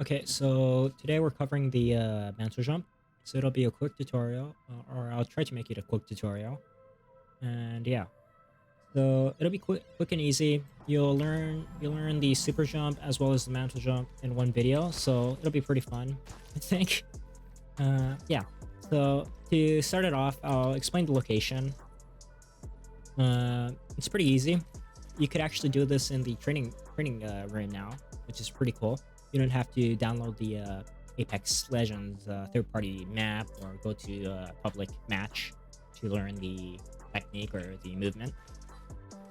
Okay, so today we're covering the mantle jump. So it'll be a quick tutorial, or I'll try to make it a quick tutorial. And yeah, so it'll be quick and easy. You'll learn the super jump as well as the mantle jump in one video. So it'll be pretty fun, I think. Yeah. So to start it off, I'll explain the location. It's pretty easy. You could actually do this in the training room now, which is pretty cool. You don't have to download the Apex Legends third-party map or go to a public match to learn the technique or the movement.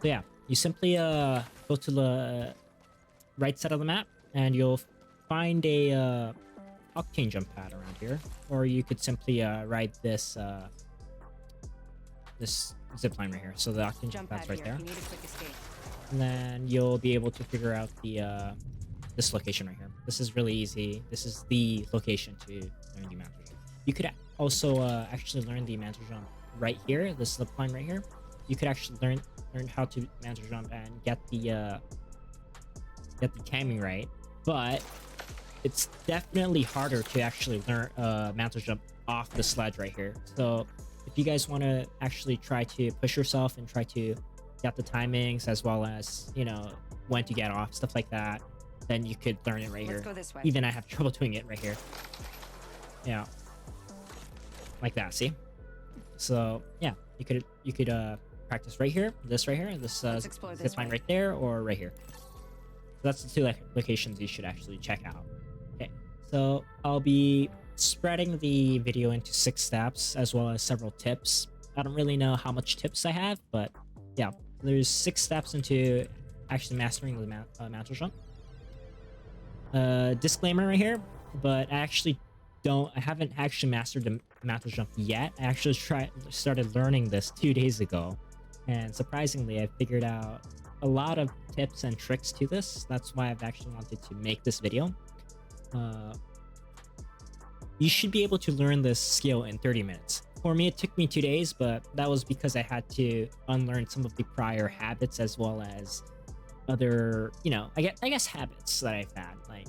So yeah, you simply go to the right side of the map and you'll find a octane jump pad around here, or you could simply ride this this zip line right here. So the octane jump pad's right there. You need a quick escape. And then you'll be able to figure out the this location right here. This is really easy. This is the location to learn the mantle jump. You could also actually learn the mantle jump right here, this zip line right here. You could actually learn how to mantle jump and get the timing right, but it's definitely harder to actually learn mantle jump off the sledge right here. So if you guys want to actually try to push yourself and try to get the timings as well as, you know, when to get off, stuff like that, then you could learn it right here. Let's go this way. Even I have trouble doing it right here. Yeah. Like that, see? So yeah, you could practice right here, this zip line right there, or right here. So that's the two locations you should actually check out. Okay, so I'll be spreading the video into 6 steps as well as several tips. I don't really know how much tips I have, but yeah, there's 6 steps into actually mastering the mantle jump. Disclaimer right here, but I haven't actually mastered the mantle jump yet. I actually started learning this 2 days ago, and surprisingly I figured out a lot of tips and tricks to this. That's why I've actually wanted to make this video. You should be able to learn this skill in 30 minutes. For me, it took me 2 days, but that was because I had to unlearn some of the prior habits as well as other, you know, I guess habits that I've had. Like,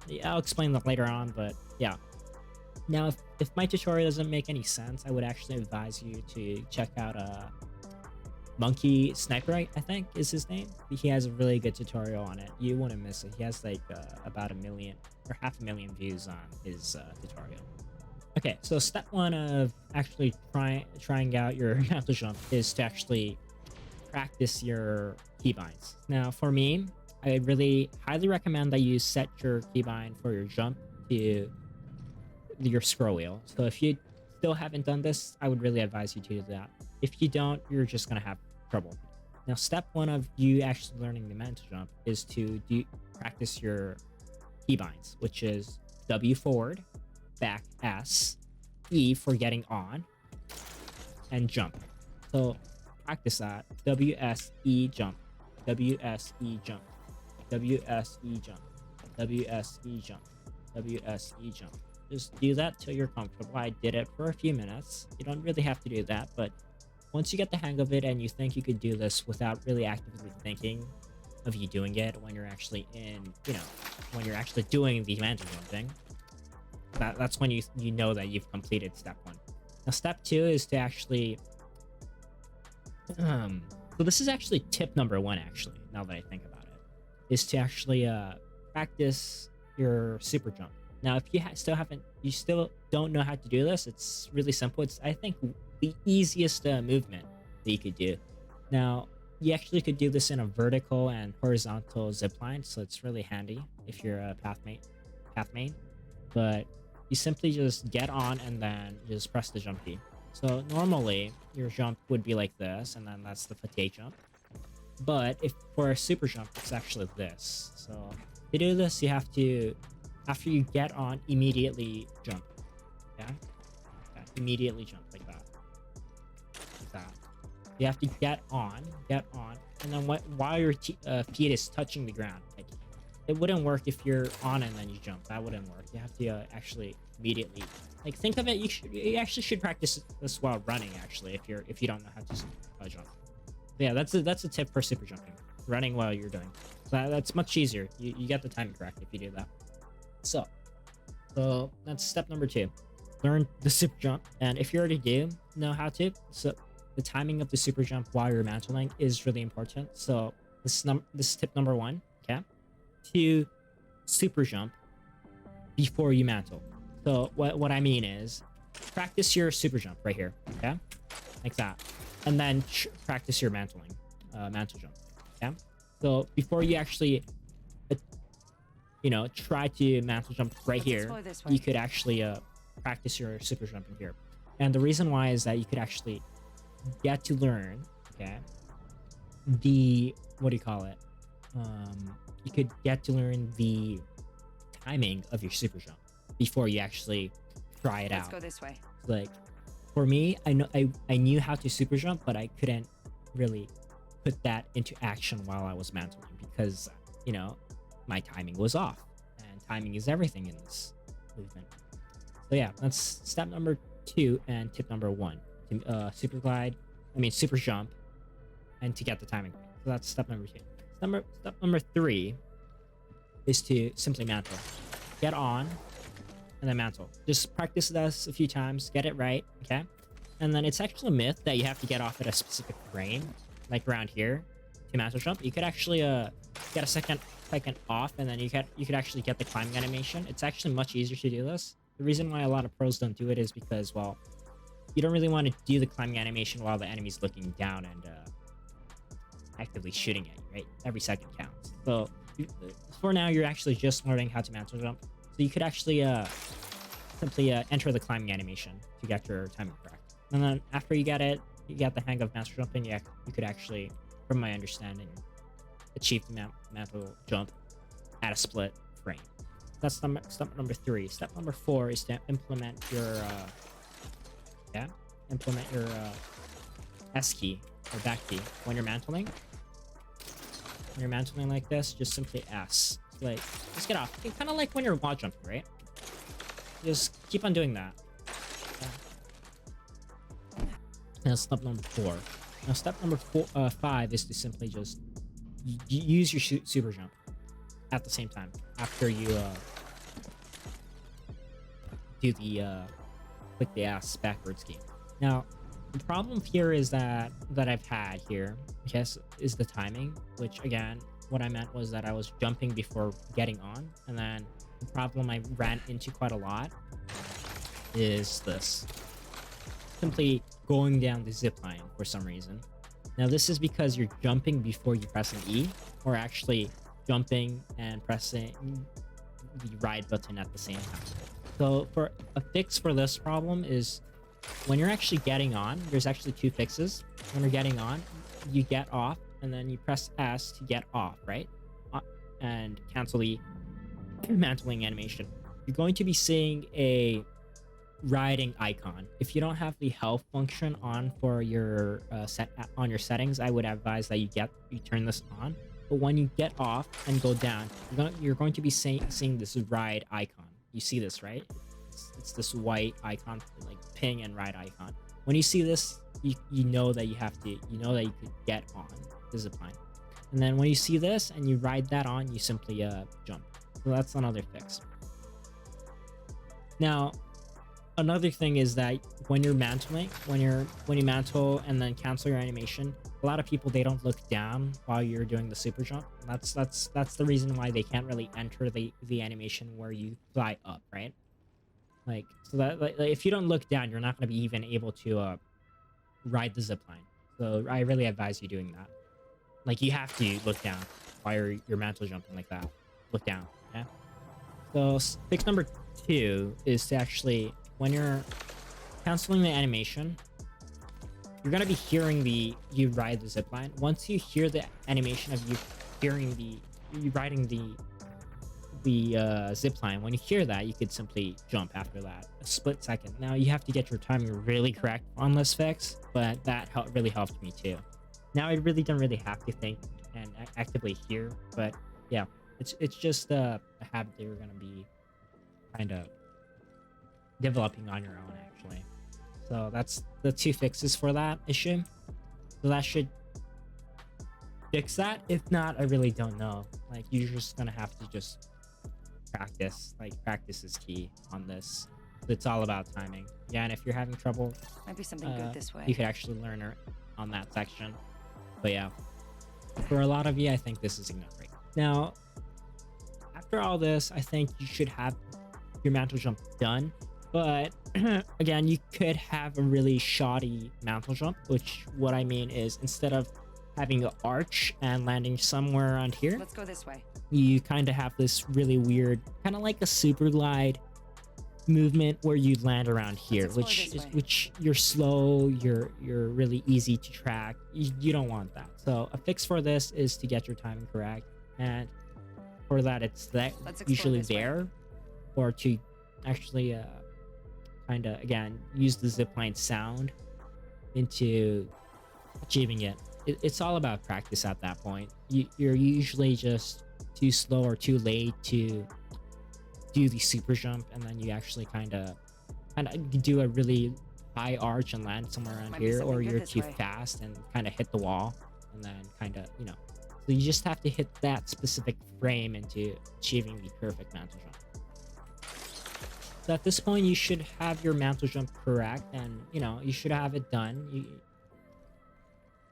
yeah, I'll explain that later on, but yeah. Now, if my tutorial doesn't make any sense, I would actually advise you to check out MonkeySnipers, I think is his name. He has a really good tutorial on it. You wouldn't miss it. He has like about 1 million or 500,000 views on his tutorial. Okay, so step 1 of actually trying out your mantle jump is to actually practice your keybinds. Now, for me, I really highly recommend that you set your keybind for your jump to your scroll wheel. So if you still haven't done this, I would really advise you to do that. If you don't, you're just gonna have trouble. Now, step 1 of you actually learning the mantle jump is to practice your keybinds, which is W forward, back S, E for getting on, and jump. So practice that. WSE jump, WSE jump, WSE jump, WSE jump, WSE jump. Just do that till you're comfortable. I did it for a few minutes. You don't really have to do that, but once you get the hang of it and you think you could do this without really actively thinking of you doing it when you're actually when you're actually doing the mantle jumping, that's when you know that you've completed step 1. Now, step 2 is to actually so this is actually tip number 1, actually, now that I think about it, is to actually practice your super jump. Now, if you still don't know how to do this, it's really simple. It's, I think, the easiest movement that you could do. Now, you actually could do this in a vertical and horizontal zip line, so it's really handy if you're a path main. But you simply just get on and then just press the jump key. So normally your jump would be like this, and then that's the fatigue jump. But if for a super jump, it's actually this. So to do this, you have to, after you get on, immediately jump. Yeah, immediately jump like that. Like that. You have to get on, and then while your feet is touching the ground. Like, it wouldn't work if you're on and then you jump. That wouldn't work. You have to actually immediately, like, think of it. You actually should practice this while running. Actually, if you don't know how to jump. But yeah, that's a tip for super jumping. Running while you're doing. So that's much easier. You get the timing correct if you do that. So that's step number 2. Learn the super jump, and if you already do know how to, so the timing of the super jump while you're mantling is really important. So this is tip number 1. Okay, to super jump before you mantle. So what I mean is, practice your super jump right here. Okay, like that, and then practice your mantle jump. Okay, so before you actually try to mantle jump right here, you could actually practice your super jump in here. And the reason why is that you could actually get to learn, okay, the, what do you call it? You could get to learn the timing of your super jump before you actually try it out. Let's go this way. Like, for me, I knew how to super jump, but I couldn't really put that into action while I was mantling because, my timing was off, and timing is everything in this movement. So yeah, that's step number 2 and tip number 1. Super jump, and to get the timing right. So that's step number 2. Step number 3 is to simply mantle. Get on, and then mantle. Just practice this a few times, get it right, okay? And then it's actually a myth that you have to get off at a specific frame, like around here, to mantle jump. You could actually get a second off, and then you could actually get the climbing animation. It's actually much easier to do this. The reason why a lot of pros don't do it is because, well, you don't really want to do the climbing animation while the enemy's looking down and actively shooting at you, right? Every second counts. So for now, you're actually just learning how to mantle jump. So you could actually simply enter the climbing animation to get your timing correct. And then after you get the hang of mantle jumping, you could actually, from my understanding, achieve the mantle jump at a split frame. That's step number 3. Step number 4 is to implement your S key or back key when you're mantling. When you're mantling like this, just simply S. Like, just get off. Kind of like when you're wall jumping, right? Just keep on doing that. Now step number 4. Now step number 5 is to simply just use your super jump at the same time after you do the click the ass backwards key. Now the problem here is that I've had here, I guess, is the timing, which again, what I meant was that I was jumping before getting on, and then the problem I ran into quite a lot is this. Simply going down the zipline for some reason. Now this is because you're jumping before you press an E, or actually jumping and pressing the ride button at the same time. So for a fix for this problem is when you're actually getting on, there's actually 2 fixes. When you're getting on, you get off, and then you press S to get off, right? And cancel the mantling animation. You're going to be seeing a riding icon. If you don't have the health function on for your on your settings, I would advise that you turn this on. But when you get off and go down, you're going to be seeing this ride icon. You see this, right? It's this white icon, like ping and ride icon. When you see this, you know that you could get on the zipline. And then when you see this and you ride that on, you simply jump. So that's another fix. Now, another thing is that when you're mantling, when you mantle and then cancel your animation, a lot of people, they don't look down while you're doing the super jump. That's the reason why they can't really enter the animation where you fly up, right? Like, so that like, if you don't look down, you're not going to be even able to ride the zipline. So I really advise you doing that. Like, you have to look down while you're mantle jumping like that. Look down, okay? So fix number 2 is to actually, when you're canceling the animation, you're gonna be hearing you ride the zipline. Once you hear the animation of you riding the zipline, when you hear that, you could simply jump after that, a split second. Now you have to get your timing really correct on this fix, but that really helped me too. Now I really don't have to think and actively hear, but yeah, it's just a habit that you're gonna be kind of developing on your own, actually. So that's the 2 fixes for that issue. So that should fix that. If not, I really don't know. Like, you're just gonna have to just practice. Like, practice is key on this. It's all about timing. Yeah, and if you're having trouble, Might be something good this way. you could actually learn on that section. But yeah, for a lot of you, I think this is enough. Right now, after all this, I think you should have your mantle jump done. But again, you could have a really shoddy mantle jump, which what I mean is instead of having an arch and landing somewhere around here, Let's go this way. you kind of have this really weird, kind of like a super glide movement where you land around here, which you're slow, you're really easy to track. You don't want that. So a fix for this is to get your timing correct, and for that it's that usually there, or to actually kind of again use the zipline sound into achieving it. It's all about practice at that point. You're usually just too slow or too late to do the super jump, and then you actually kind of do a really high arch and land somewhere around here, or you're too fast and kind of hit the wall, and then kind of, you know, so you just have to hit that specific frame into achieving the perfect mantle jump. So at this point, you should have your mantle jump correct, and you know, you should have it done.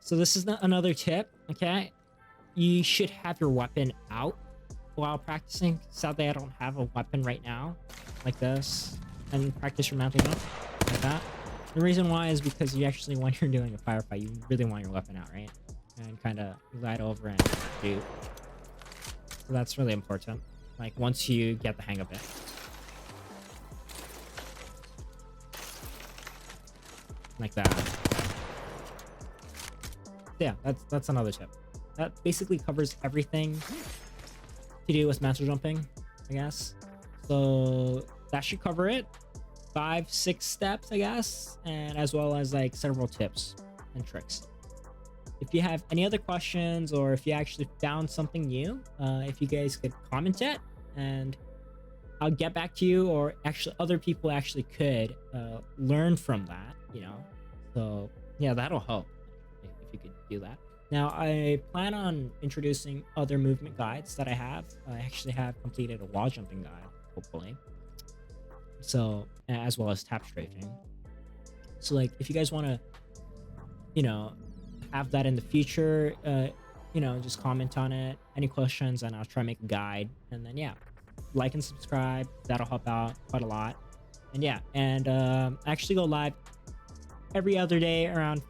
So this is another tip, okay? You should have your weapon out while practicing. Sadly, I don't have a weapon right now, like this, and practice your mantle jump like that. The reason why is because you actually, when you're doing a firefight, you really want your weapon out, right? And kind of glide over and shoot. So that's really important. Like once you get the hang of it. Like that. Yeah, that's another tip. That basically covers everything to do with mantle jumping, I guess. So that should cover it. 5-6 steps, I guess, and as well as like several tips and tricks. If you have any other questions, or if you actually found something new, if you guys could comment it, and I'll get back to you, or actually other people actually could learn from that, you know. So yeah, that'll help if you could do that. Now, I plan on introducing other movement guides that I have. I actually have completed a wall jumping guide, hopefully. So, as well as tap strafing. So, like, if you guys want to, you know, have that in the future, you know, just comment on it. Any questions, and I'll try to make a guide. And then, yeah, like and subscribe. That'll help out quite a lot. And yeah, and I actually go live every other day around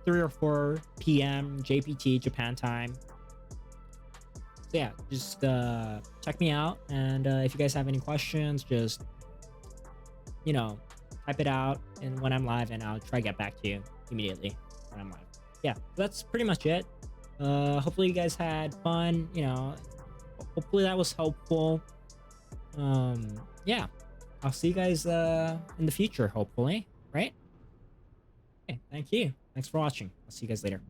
3 or 4 p.m. JPT, Japan time. So yeah, just check me out, and if you guys have any questions, just, you know, type it out and when I'm live, and I'll try to get back to you immediately when I'm live. Yeah, that's pretty much it. Hopefully you guys had fun, you know, hopefully that was helpful. Yeah, I'll see you guys in the future, hopefully, right? Okay, thank you. Thanks for watching. I'll see you guys later.